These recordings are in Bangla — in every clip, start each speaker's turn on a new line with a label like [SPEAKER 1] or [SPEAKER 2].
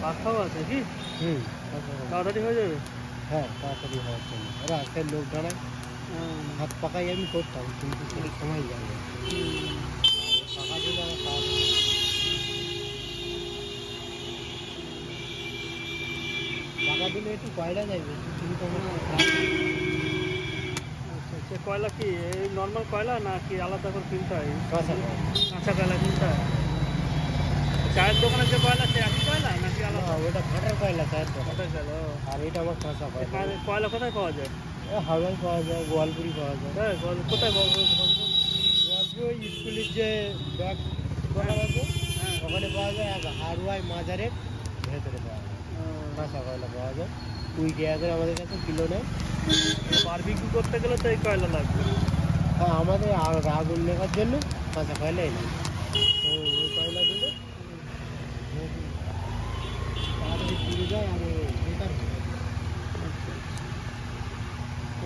[SPEAKER 1] পাখাও আছে কি? তাড়াতাড়ি হয়ে যাবে?
[SPEAKER 2] হ্যাঁ, তাড়াতাড়ি হওয়ার জন্য রাস্তায় লোক দাঁড়ায়। হাত পাকাই আমি করতাম, কিন্তু সেই সময় যাবে পাকা দিলে আমার কাজ পাকা দিলে একটু কয়লা যাবে, কিন্তু আমার
[SPEAKER 1] আচ্ছা, কয়লা কি এই নর্মাল কয়লা না কি আলাদা করে কিনতে হয়?
[SPEAKER 2] কাঁচা
[SPEAKER 1] কাঁচা কয়লা কিনতে হয়। চায়ের দোকানে যে কয়লা সে একই কয়লা নাকি আলাদা?
[SPEAKER 2] ওটা ফাটার কয়লা চায়ের দোকান,
[SPEAKER 1] কোথায় গেল?
[SPEAKER 2] আর এটা আমার কাঁচা কয়লা।
[SPEAKER 1] কয়লা কোথায় পাওয়া যায়?
[SPEAKER 2] হাওড়ায় পাওয়া যায়, গোয়ালপুরি পাওয়া যায়।
[SPEAKER 1] হ্যাঁ, কোথায় পাওয়া যায়?
[SPEAKER 2] গোয়ালপুরি ওই স্কুলের যে ব্যাগ দোকান আছে ওখানে পাওয়া যায়, আর হারুয়ায় মাজারের ভেতরে পাওয়া যায় কাঁচা কয়লা পাওয়া যায়। 20 টাকা করে আমাদের কাছে কিলো নেয়।
[SPEAKER 1] বারবিকিউ করতে গেলে তো এই কয়লা লাগবে।
[SPEAKER 2] হ্যাঁ, আমাদের আগুন নেওয়ার জন্য কাঁচা কয়লাই নেই। ওই কয়লা দিলে তাড়াতাড়ি পুড়ে যায় আর বেকার হয়।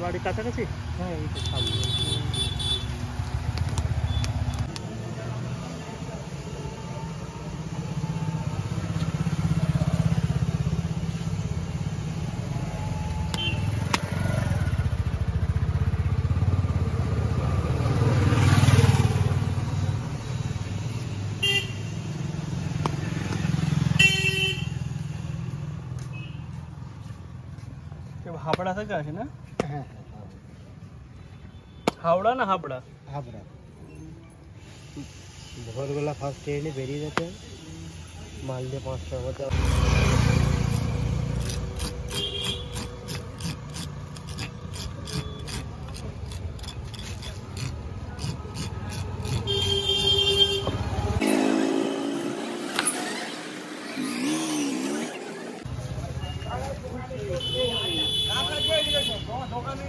[SPEAKER 1] বাড়ির কাছাকাছি?
[SPEAKER 2] হ্যাঁ, এই তো সামনে।
[SPEAKER 1] হাবড়া থেকে আসে না?
[SPEAKER 2] হ্যাঁ,
[SPEAKER 1] হাওড়া না হাবড়া?
[SPEAKER 2] হাবড়া। ভোরবেলা ফার্স্ট ট্রেনে বেরিয়ে যেতে মাল দিয়ে 5 টাকার মধ্যে। দোকানে